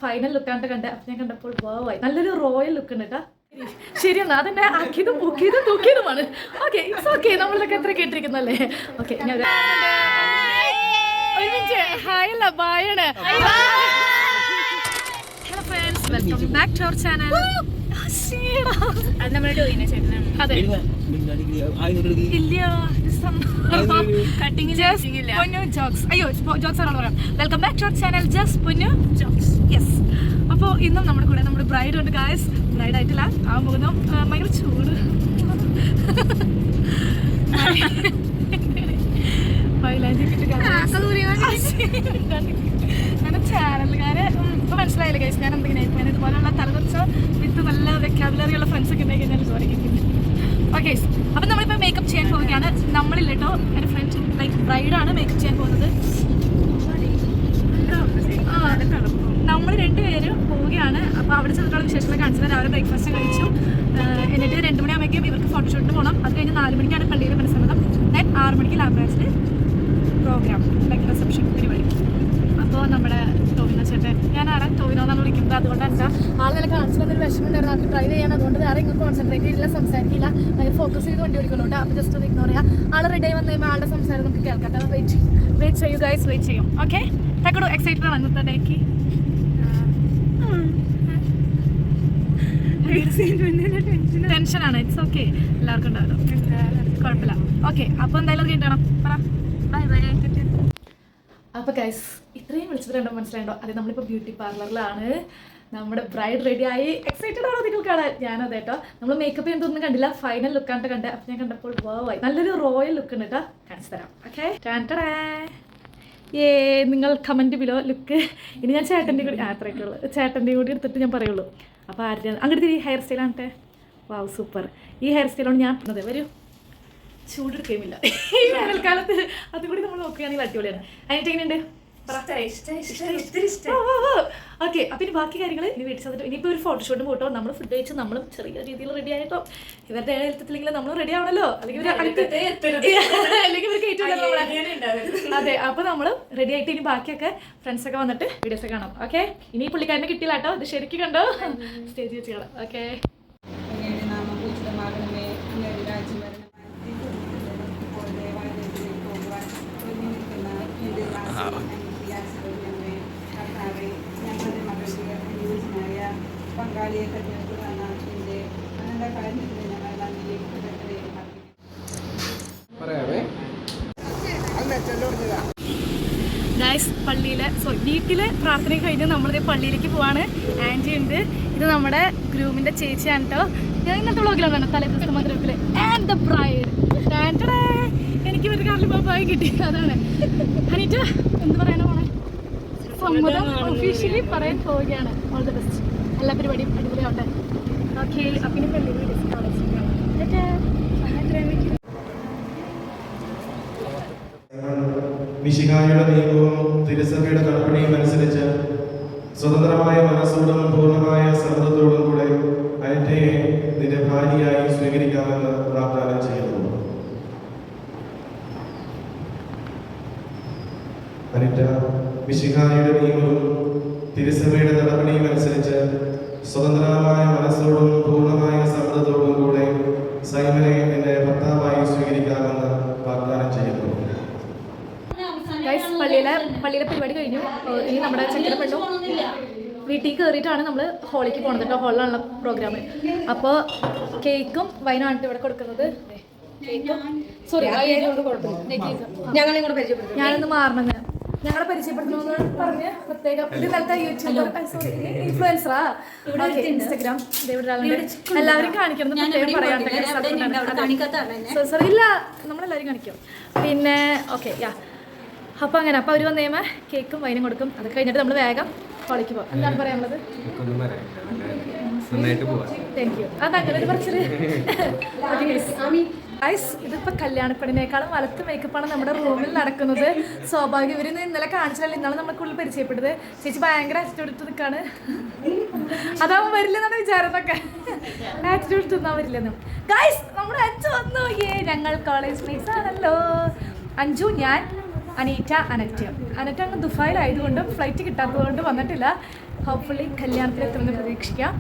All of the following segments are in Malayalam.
ഫൈനൽ ലുക്കാണ്ട് കണ്ട അപ്പം ഞാൻ കണ്ടപ്പോൾ വാവായി നല്ലൊരു റോയൽ ലുക്ക് ഉണ്ട് കേട്ടോ. ശരിയെന്നാ അതെന്നെ ആക്കിയതും പൊക്കിയതും തൂക്കിയതുമാണ്. ഓക്കെ ഇറ്റ്സ് ഓക്കെ, നമ്മളിതൊക്കെ എത്ര കേട്ടിരിക്കുന്നല്ലേ. ഓക്കെ ഞാൻ ഒരു മിനിറ്റ് ഹായ് അല്ല ബായാണ്. Hello friends, welcome back to our channel. അതെ welcome back to our channel just Ponnu jokes. Yes, അപ്പോൾ ഇന്നും നമ്മുടെ കൂടെ നമ്മുടെ ബ്രൈഡ് ഉണ്ട് ഗായ്സ്. ബ്രൈഡ് ആയിട്ടില്ല, ആവാൻ പോകുന്നു. ഭയങ്കര ചൂട് അങ്ങനെ ചാനലുകാരെ ഇപ്പൊ മനസ്സിലായില്ലേ ഗൈസ് ഞാൻ എന്തെങ്കിലും ഇതുപോലുള്ള തലതെറിച്ച വിത്ത് നല്ല വെക്കാബുലറി ഉള്ള ഫ്രണ്ട്സ് ഒക്കെ ഉണ്ടെങ്കിൽ ഞാൻ സോറി. ഓക്കെ, അപ്പം നമ്മളിപ്പോൾ മേക്കപ്പ് ചെയ്യാൻ പോവുകയാണ്. നമ്മളില്ല കേട്ടോ, എൻ്റെ ഫ്രണ്ട് ലൈക്ക് ബ്രൈഡാണ് മേക്കപ്പ് ചെയ്യാൻ പോകുന്നത്. നമ്മൾ രണ്ടുപേരും പോവുകയാണ്. അപ്പോൾ അവിടെ ചെന്നിട്ടുള്ള വിശേഷങ്ങൾ കാണിച്ചത് രാവിലെ ബ്രേക്ക്ഫാസ്റ്റ് കഴിച്ചു. എന്നിട്ട് 2 മണിയാകുമ്പോഴേക്കും ഇവർക്ക് ഫോട്ടോഷൂട്ടിന് പോകണം. അത് കഴിഞ്ഞ് 4 മണിക്കാണ് പള്ളിയിൽ മനസ്സമ്മതം. ദെൻ 6 മണിക്ക് ലാബ്രാസിൽ പ്രോഗ്രാം ലൈക്ക് റിസപ്ഷൻ പരിപാടി. അപ്പോൾ നമ്മുടെ ടോവിനോ ചേട്ടൻ, ഞാനാണ് ടോവിനോ എന്നാണ് വിളിക്കുന്നത്. അതുകൊണ്ട് എന്താ ആളുകളെ കാണിച്ചു തന്നൊരു വിഷമം ഉണ്ടായിരുന്നു അവർക്ക് ട്രൈ ചെയ്യാൻ. അതുകൊണ്ട് വേറെ ഇങ്ങോട്ട് കോൺസെൻട്രേറ്റ് ചെയ്തില്ല, സംസാരിക്കില്ല, ഭയങ്കര ഫോക്കസ് ചെയ്ത് വണ്ടി ഓടിക്കുന്നുണ്ട്. അപ്പോൾ ജസ്റ്റ് ഒന്ന് ഇഗ്നോർ ചെയ്യാം. ആൾ റെഡി ആയി വന്നു കഴിയുമ്പോൾ ആളുടെ സംസാരം നമുക്ക് കേൾക്കാം. വെയിറ്റ് ചെയ്യൂ ഗൈസ്, വെയിറ്റ് ചെയ്യും. ഓക്കെ, തക്കടു എക്സൈറ്റഡ് ആണ് ഇന്നത്തെ ഡേക്ക്. ടെൻഷനാണ്, ഇറ്റ്സ് ഓക്കെ, എല്ലാവർക്കും ഉണ്ടാവല്ലോ, കുഴപ്പമില്ല. ഓക്കെ, അപ്പോൾ എന്തായാലും കേട്ടണം പറ. Bye bye. അപ്പോൾ ഗൈസ് ഇത്രയും വിളിച്ചത് രണ്ടോ മനസ്സിലായിട്ടോ. അതെ, നമ്മളിപ്പോൾ ബ്യൂട്ടി പാർലറിലാണ്. നമ്മുടെ ബ്രൈഡ് റെഡിയായി. എക്സൈറ്റഡ് ആണോ നിങ്ങൾ കാണാൻ? ഞാനത് കേട്ടോ. നമ്മൾ മേക്കപ്പ് ചെയ്യുന്നതൊന്നും കണ്ടില്ല, ഫൈനൽ ലുക്കാണ്ട് കണ്ടത്. അപ്പം ഞാൻ കണ്ടപ്പോൾ വാവായി നല്ലൊരു റോയൽ ലുക്ക് ഉണ്ട് കേട്ടോ. കാണിച്ചു തരാം. ഓക്കെ, നിങ്ങൾ കമൻറ്റ് ബിലോ ലുക്ക്. ഇനി ഞാൻ ചേട്ടൻ്റെ കൂടി അത്രയൊക്കെ ഉള്ളൂ, ചേട്ടൻ്റെ കൂടി എടുത്തിട്ട് ഞാൻ പറയുള്ളൂ. അപ്പോൾ ആരുടെ അങ്ങോട്ട് തിരി ഹെയർ സ്റ്റൈലാണ്ട്ടെ. Wow super. ഈ ഹെയർ സ്റ്റൈലാണ് ഞാൻ പറഞ്ഞത്. വരൂ, ചൂടെടുക്കുകയുമില്ല ഈ വേനൽക്കാലത്ത്. അതും കൂടി നമ്മൾ നോക്കുകയാണെങ്കിൽ അടിപൊളിയാണ്. അതിനിട്ട് എങ്ങനെയുണ്ട്? ഓക്കെ, അപ്പം ഇനി ബാക്കി കാര്യങ്ങൾ ഇനി വീട്ടിൽ ചെന്നിട്ട് ഇനിയിപ്പോൾ ഒരു ഫോട്ടോഷൂട്ടും പോട്ടോ. നമ്മൾ ഫുഡ് കഴിച്ച് നമ്മളും ചെറിയ രീതിയിൽ റെഡി ആയിട്ടോ. ഇവരുടെ എഴുത്തില്ലെങ്കിൽ നമ്മൾ റെഡി ആവണല്ലോ, അല്ലെങ്കിൽ ഇവർക്ക് ഏറ്റവും. അതെ, അപ്പോൾ നമ്മൾ റെഡി ആയിട്ട് ഇനി ബാക്കിയൊക്കെ ഫ്രണ്ട്സൊക്കെ വന്നിട്ട് വീഡിയോസൊക്കെ കാണാം. ഓക്കെ, ഇനി പുള്ളിക്കാരനെ കിട്ടിയില്ല കേട്ടോ, ഇത് ശരിക്കും കണ്ടോ സ്റ്റേജ് വെച്ച് കാണാം. ഓക്കെ, പങ്കാളിയെ തെരഞ്ഞെടുക്കുന്ന നാട്ടിൻ്റെ അങ്ങനത്തെ കാര്യത്തിൽ ഞങ്ങളെല്ലാം ഗൈസ് വീട്ടിലെ പ്രാർത്ഥന കഴിഞ്ഞ് നമ്മളിത് പള്ളിയിലേക്ക് പോവാണ്. ആൻറ്റി ഉണ്ട്, ഇത് നമ്മുടെ ഗ്രൂമിൻ്റെ ചേച്ചിയാണ് കേട്ടോ. ഞാൻ ഇന്നത്തെ വ്ളോഗിലാണ് വേണം തലേദിവസത്തെ മധുരത്തിൽ. And the bride. എനിക്ക് ഒരു കാറിൽ പോയി കിട്ടി. അതാണ് അനീറ്റ എന്ത് പറയാനോ പോണേ. സമ്മതം ഒഫീഷ്യലി പറയാൻ പോവുകയാണ്. ഓൾ ദ ബെസ്റ്റ്, എല്ലാ പരിപാടിയും അടിപൊളിയാവട്ടെ. ഓക്കെ, അപ്പം പള്ളിയിൽ മിശിഹായുടെ നിയമവും തിരുസഭയുടെ നടപടിയും അനുസരിച്ച് സ്വതന്ത്രമായ മനസ്സോടും പൂർണ്ണമായ സമ്മതത്തോടും കൂടെ അനറ്റയെ നിന്റെ ഭാര്യയായി സ്വീകരിക്കാമെന്ന് വാഗ്ദാനം ചെയ്യുന്നു. അനിറ്റ, മിശിഹായുടെ നിയമവും തിരുസഭയുടെ നടപടിയും അനുസരിച്ച് സ്വതന്ത്രമായ മനസ്സോടും പൂർണ്ണമായ സമ്മതത്തോടും കൂടെ സൈമനെ നിന്റെ ഭർത്താവായി സ്വീകരിക്കാമെന്ന് വാഗ്ദാനം ചെയ്യുന്നു. പള്ളിയിലെ പരിപാടി കഴിഞ്ഞു. ഇനി നമ്മുടെ ചക്കര പെണ്ണും വീട്ടിൽ കയറിയിട്ടാണ് നമ്മൾ ഹോളിലേക്ക് പോകണത് കേട്ടോ. ഹോളിലാണുള്ള പ്രോഗ്രാം. അപ്പോൾ കേക്കും വൈനാണ് ഇവിടെ കൊടുക്കുന്നത്. ഞാനൊന്ന് മാറണമെന്ന് ഞങ്ങളെ പരിചയപ്പെടുത്തണമെന്ന് പറഞ്ഞ് പ്രത്യേകം ഇത് നൽകാൻ യൂട്യൂബർ ഇൻഫ്ലുവൻസറാ ഇൻസ്റ്റഗ്രാം എല്ലാവരും കാണിക്കണം സോറി ഇല്ല നമ്മളെല്ലാവരും കാണിക്കും. പിന്നെ ഓക്കെ യാ, അപ്പോൾ അങ്ങനെ അപ്പോൾ അവർ വന്നു കഴിയുമ്പോൾ കേക്കും വൈനും കൊടുക്കും. അത് കഴിഞ്ഞിട്ട് നമ്മൾ വേഗം കോളേജിൽ പോകും. എന്താണ് പറയാനുള്ളത്? Thank you. അതങ്ങനെ ഒരു പറച്ചില്. ഇതിപ്പോൾ കല്യാണപ്പെടിനേക്കാളും വലത്ത് മേക്കപ്പാണ് നമ്മുടെ റൂമിൽ നടക്കുന്നത്. സ്വാഭാവികം. ഇവരിന്ന് ഇന്നലെ കാണിച്ചാൽ ഇന്നാളെ നമുക്കുള്ളിൽ പരിചയപ്പെട്ടത്. ചേച്ചി ഭയങ്കര ആറ്റിറ്റ്യൂഡ് എടുത്ത് നിൽക്കാണ്. അതാവുമ്പോൾ വരില്ലെന്നാണ് വിചാരത്തൊക്കെ. ആറ്റിറ്റ്യൂഡ് തിന്നാൻ വരില്ലെന്നും. ഗൈസ് നമ്മുടെ അഞ്ചു വന്നു. ഞങ്ങൾ കോളേജ് മേറ്റ്സ് ആണല്ലോ. അഞ്ചു, ഞാൻ, അനീറ്റ, അനറ്റ അങ്ങ് ദുബായിലായതുകൊണ്ടും ഫ്ലൈറ്റ് കിട്ടാത്തതുകൊണ്ട് വന്നിട്ടില്ല. ഹോപ്പ്ഫുള്ളി കല്യാണത്തിലെത്തുമെന്ന് പ്രതീക്ഷിക്കാം.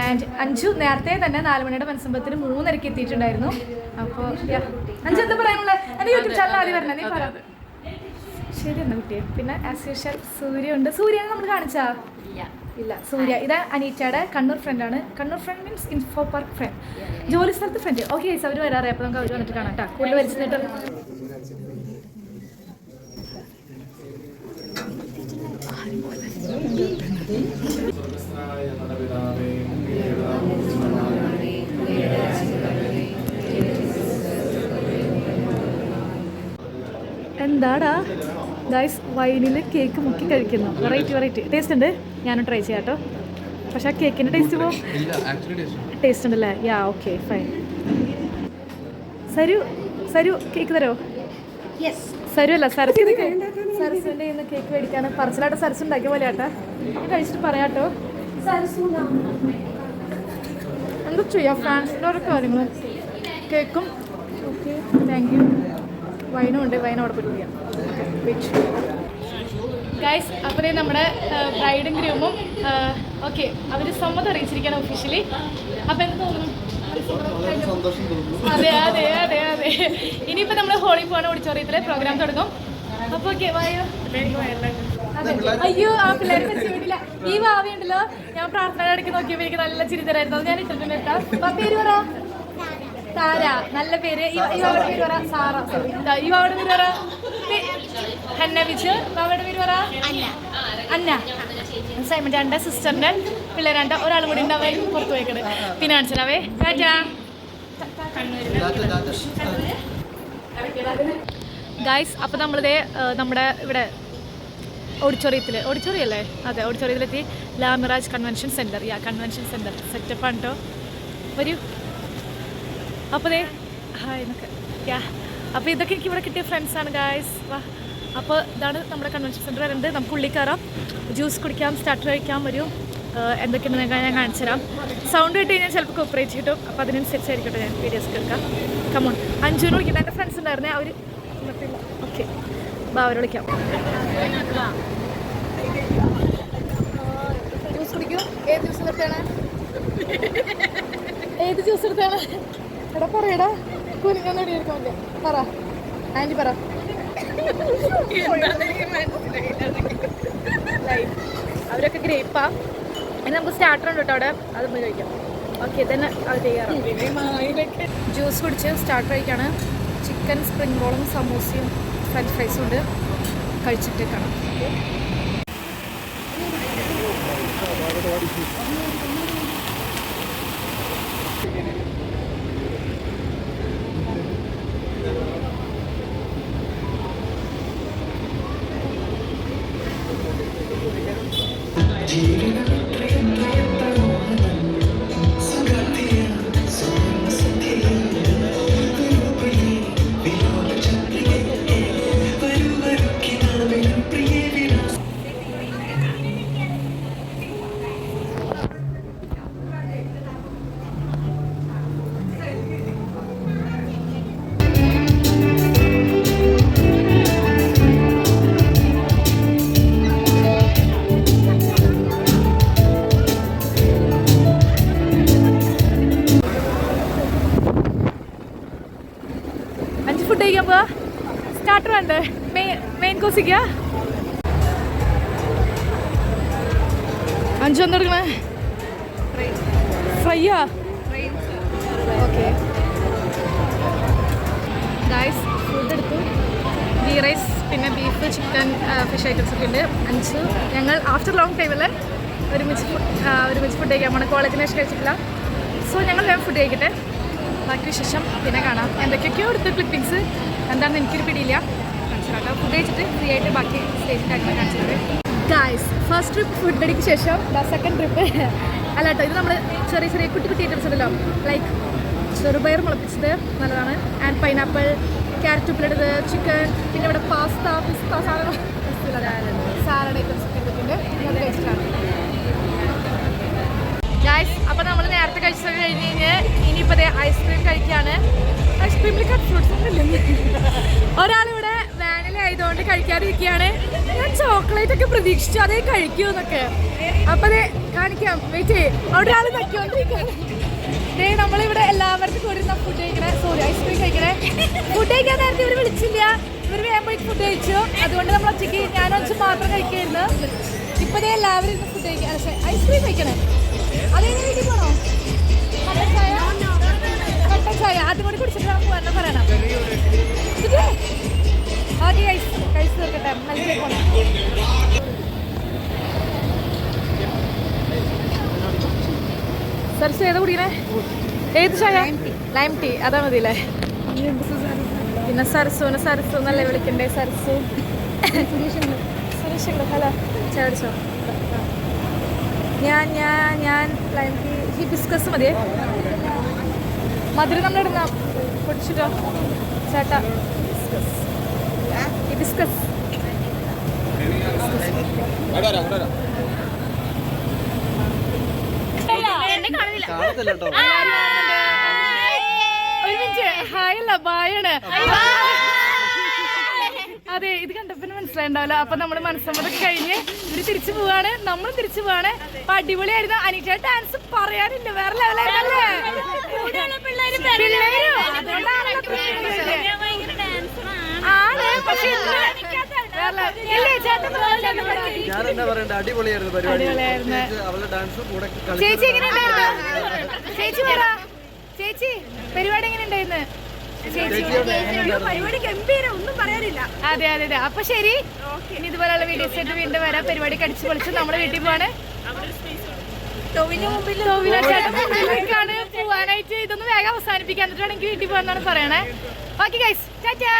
ആൻഡ് അഞ്ചു നേരത്തെ തന്നെ 4 മണിയുടെ മനസ്സമ്പത്തിന് 3:30 എത്തിയിട്ടുണ്ടായിരുന്നു. അപ്പോൾ അഞ്ചു എന്താ പറയാനുള്ളത്? എൻ്റെ യൂട്യൂബ് ചാനൽ ആദ്യം വരണം, നീ പറയാം. ശരി എന്നാ കുട്ടിയെ. പിന്നെ ആസ് യൂഷ്വൽ സൂര്യ ഉണ്ട്. സൂര്യനെ നമ്മൾ കാണിച്ചാ ഇല്ല. സൂര്യ ഇത് അനീറ്റയുടെ കണ്ണൂർ ഫ്രണ്ടാണ്. Kannur friend means info park friend, ജോലി സ്ഥലത്ത് ഫ്രണ്ട്. ഓക്കെ അവർ വരാറേ. അപ്പോൾ നമുക്ക് അവർ വന്നിട്ട് കാണാം കേട്ടോ. കൂടുതൽ വലിച്ചിട്ട് എന്താടാ ഗൈസ്, വൈനിൽ കേക്ക് മുക്കി കഴിക്കുന്നു. വെറൈറ്റി ടേസ്റ്റ് ഉണ്ട്. ഞാനും ട്രൈ ചെയ്യാം കേട്ടോ. പക്ഷെ ആ കേക്കിൻ്റെ ടേസ്റ്റ് ടേസ്റ്റ് ഉണ്ടല്ലേ? Yeah okay fine. സരു കേക്ക് തരോ? സരു അല്ല സരസിൻ്റെ ഇന്ന് കേക്ക് മേടിക്കാണ്. പറച്ചിലാട്ടോ സരസ് ഉണ്ടാക്കിയ പോലെ ആട്ടാ. ഞാൻ കഴിച്ചിട്ട് പറയാട്ടോ. എന്താ ചെയ്യാം, ഫ്രാൻസിൻ്റെ ഓരോ കാര്യങ്ങൾ. കേക്കും ഓക്കെ, താങ്ക് യു. വൈനും ഉണ്ട്, വൈൻ അവിടെ പോയി ചെയ്യാം. ഗൈസ്, അപ്പോൾ നമ്മുടെ ബ്രൈഡും ഗ്രൂമും ഓക്കെ അവർ സമ്മതം അറിയിച്ചിരിക്കുകയാണ് ഒഫീഷ്യലി. അപ്പോൾ എന്ത് തോന്നുന്നു? അതെ അതെ അതെ അതെ. ഇനിയിപ്പോൾ നമ്മൾ ഹോളി പോകണ ഓഡിറ്റോറിയത്തിൽ പ്രോഗ്രാം തുടങ്ങും. അപ്പോൾ ഓക്കെ വായോ. അയ്യോ ആ പിള്ളേരെ പറ്റില്ല. ഈ ഭാവി ഉണ്ടല്ലോ, ഞാൻ പ്രാർത്ഥന ഇടയ്ക്ക് നോക്കിയപ്പോൾ എനിക്ക് നല്ല ചിരി തരായിരുന്നു. ഞാൻ ഇട്ടിട്ടുണ്ട് കേട്ടോ. പേര് പറ. സാര, നല്ല പേര്. ഈ വാവയുടെ പേര് പറ. സാറ. ഈ വാവയുടെ പേര് പറ. ഹന്ന വിജ്. വാവയുടെ പേര് പറ. അന്ന. സൈമൺ. 2 സിസ്റ്ററിൻ്റെ പിള്ളേരുണ്ട്. ഒരാളും കൂടി ഉണ്ടാവേ പുറത്ത് പോയിക്കണ്. പിന്നെ കാണിച്ചാവേ. ഗൈസ്, അപ്പോൾ നമ്മളിതേ നമ്മുടെ ഇവിടെ ഓഡിറ്റോറിയം അല്ലേ? അതെ, ഓഡിറ്റോറിയത്തിലെത്തി. ലാമിറാജ് കൺവെൻഷൻ സെൻറ്റർ. കൺവെൻഷൻ സെൻറ്റർ സെറ്റപ്പാണ് കേട്ടോ. ഒരു അപ്പോൾ ദേ ഹായ് എന്നൊക്കെ. അപ്പോൾ ഇതൊക്കെ എനിക്ക് ഇവിടെ കിട്ടിയ ഫ്രണ്ട്സാണ് ഗായ്സ്. വാ. അപ്പോൾ ഇതാണ് നമ്മുടെ കൺവെൻഷൻ സെൻറ്റർ വരുന്നത്. നമുക്ക് ഉള്ളിൽ കയറാം, ജ്യൂസ് കുടിക്കാം, സ്റ്റാർട്ടർ കഴിക്കാം. എന്തൊക്കെയുണ്ടെന്ന് ഞാൻ കാണിച്ചു തരാം. സൗണ്ട് കിട്ടി കഴിഞ്ഞാൽ ചിലപ്പോൾ കോപ്പറേറ്റ് കിട്ടും. അപ്പോൾ അതിനനുസരിച്ചായിരിക്കട്ടെ ഞാൻ വീഡിയോസ് എടുക്കാം. കമോൺ. അഞ്ചുവിനെ വിളിക്കട്ടെ. എൻ്റെ ഫ്രണ്ട്സ് ഉണ്ടായിരുന്നേ, അവർ ഓക്കെ. അവരെ വിളിക്കാം. ജ്യൂസ് കുടിക്കൂ. ഏത് ജ്യൂസ് എടുത്താണ്? എടാ പറയടാ. കുനിഞ്ഞൊന്നും എടുക്കാൻ പറ്റില്ല. പറ ആൻറ്റി പറ. അവരൊക്കെ ഗ്രേപ്പാ. ഇനി നമുക്ക് സ്റ്റാർട്ടർ ഉണ്ട് കേട്ടോ അവിടെ. അത് പോയി കഴിക്കാം. ഓക്കെ തന്നെ അത് ചെയ്യാറുണ്ട്. ജ്യൂസ് കുടിച്ച് സ്റ്റാർട്ടർ കഴിക്കാണ്. ചിക്കൻ സ്പ്രിംഗ് റോളും സമൂസയും ഫ്രഞ്ച് ഫ്രൈസും ഉണ്ട്. കഴിച്ചിട്ട് കാണാം. ഫുഡ് കഴിക്കാൻ പോവാ. സ്റ്റാർട്ടർ വേണ്ടേ? മെയിൻ കോഴ്സിക്ക. അഞ്ചു എന്താ എടുക്കണേ? ഫ്രൈയാ? ഓക്കെ ഗായ്സ്, ഫുഡ് എടുത്തു. ഗീ റൈസ്, പിന്നെ ബീഫ്, ചിക്കൻ, ഫിഷ് ഐറ്റംസ് ഒക്കെ ഉണ്ട്. അഞ്ച് ഞങ്ങൾ ആഫ്റ്റർ ലോങ് ടൈമിൽ ഒരുമിച്ച് ഫുഡ് കഴിക്കാൻ പോകണം. കോളേജിന് ശേഷം കഴിച്ചിട്ടില്ല. സോ ഞങ്ങൾ വേഗം ഫുഡ് കഴിക്കട്ടെ. ബാക്കി വിശേഷം പിന്നെ കാണാം. എന്തൊക്കെയൊക്കെയോ എടുത്ത് ക്ലിപ്പിങ്സ് എന്താണെന്ന് എനിക്കൊരു പിടിയില്ല. മനസ്സിലാക്കാം. ഫുഡ് കഴിച്ചിട്ട് ഫ്രീ ആയിട്ട് ബാക്കി സ്റ്റേജ് കാര്യങ്ങൾ കാണിച്ചിട്ട്. ഗായ്സ്, ഫസ്റ്റ് ട്രിപ്പ് ഫുഡ് അടിക്ക് ശേഷം സെക്കൻഡ് ട്രിപ്പ് അല്ല കേട്ടോ. ഇത് നമ്മൾ ചെറിയ കുട്ടി ഐറ്റംസ് ഉണ്ടല്ലോ. ലൈക്ക് ചെറുപയർ മുളപ്പിച്ചത് നല്ലതാണ്. ആൻഡ് പൈനാപ്പിൾ, ക്യാരറ്റ് ഉപ്പിലിട്ടത്, ചിക്കൻ, പിന്നെ ഇവിടെ പാസ്ത, പിസ്ത, സാലഡ് ഐറ്റംസ് ഒക്കെ ഇട്ടിട്ടുണ്ട്. അത് കഴിച്ചിട്ടാണ് ഗായ്സ്. അപ്പോൾ നമ്മൾ നേരത്തെ കഴിച്ചത് കഴിഞ്ഞ് ഇനിയിപ്പോൾ ഐസ്ക്രീം കഴിക്കുകയാണ്. ഐസ്ക്രീമിൽ കട്ട് ഫ്രൂട്ട്സ് ഒന്നും ഇല്ല. ഒരാളിവിടെ വാനില ആയതുകൊണ്ട് കഴിക്കാതിരിക്കുകയാണ്. ഞാൻ ചോക്ലേറ്റ് ഒക്കെ പ്രതീക്ഷിച്ചു അതേ കഴിക്കൂന്നൊക്കെ. അപ്പൊ അതെ കാണിക്കാം, വെയിറ്റ് ചെയ്യേ. അവിടെ ആള് തയ്ക്കൊണ്ടിരിക്കുകയാണ്. നമ്മളിവിടെ എല്ലാവർക്കും കൂടി ഫുഡ് കഴിക്കണേ, സോറി ഐസ്ക്രീം കഴിക്കണേ. ഫുഡ് കഴിക്കാൻ നേരത്തെ ഇവർ വിളിച്ചില്ല, ഇവർ വേഗം ഫുഡ് കഴിച്ചു. അതുകൊണ്ട് നമ്മൾ ഒറ്റയ്ക്ക് ഞാൻ ഒച്ച മാത്രം കഴിക്കായിരുന്നു. ഇപ്പതേ എല്ലാവരും ഇന്ന് ഫുഡ് കഴിക്കാൻ ഐസ്ക്രീം കഴിക്കണേ. അതേ വീട്ടിൽ പോണോ? കട്ടൻ ചായ അതും കൂടി കുടിച്ചിട്ട് പോകാൻ പറയണം. ഓക്കെ കഴിച്ചു തീർക്കട്ടെ. നല്ല പോണം. സർസ് ഏതാ കുടിക്കണേ? ഏത് ചായ? ലൈം ടീ അതാ മതി അല്ലേ? പിന്നെ സരസു എന്നല്ലേ വിളിക്കണ്ടേ? സരസു സുരേഷ് ഹലോ ചാടിച്ചോ? ഞാൻ ലൈം ടീ ഹിബിസ്കസ് മതിയേ. മധുരം നമ്മളിടുന്ന പൊടിച്ചിട്ടോ ചേട്ടാ? ഹിബിസ്കസ് ഒരു മിനിറ്റ്. ഹായ് അല്ല ബായാണ്. അതെ, ഇത് കണ്ടപ്പോ മനസ്സിലായിണ്ടാവില്ല. അപ്പൊ നമ്മള് മനസ്സമ്മതൊക്കെ കഴിഞ്ഞ് ഇവര് തിരിച്ചു പോവാണ്, നമ്മളും തിരിച്ചു പോവാണ്. അപ്പൊ അടിപൊളിയായിരുന്നു. അനീറ്റ ഡാൻസ് പറയാനില്ല, വേറെ ലെവലായിരുന്നല്ലേ? ചേച്ചി എങ്ങനെയുണ്ടായിരുന്നു? ചേച്ചി പറ ചേച്ചി, പരിപാടി എങ്ങനെ ഉണ്ടായിരുന്നു? പരിപാടി ഗംഭീരം, ഒന്നും പറയാനില്ല. അതെ അതെ അതെ. അപ്പൊ ശരി, ഇനി ഇതുപോലെയുള്ള വീഡിയോസ് ആയിട്ട് വീണ്ടും വരാം. പരിപാടി കടിച്ചു പൊളിച്ച് നമ്മുടെ വീട്ടിൽ പോവാണ്. ടോവിനോക്കാണ് പോവാനായിട്ട്. ഇതൊന്ന് വേഗം അവസാനിപ്പിക്കാൻ, എന്നിട്ടാണ് എനിക്ക് വീട്ടിൽ പോകാന്നാണ് പറയണേ. Okay guys, Tata.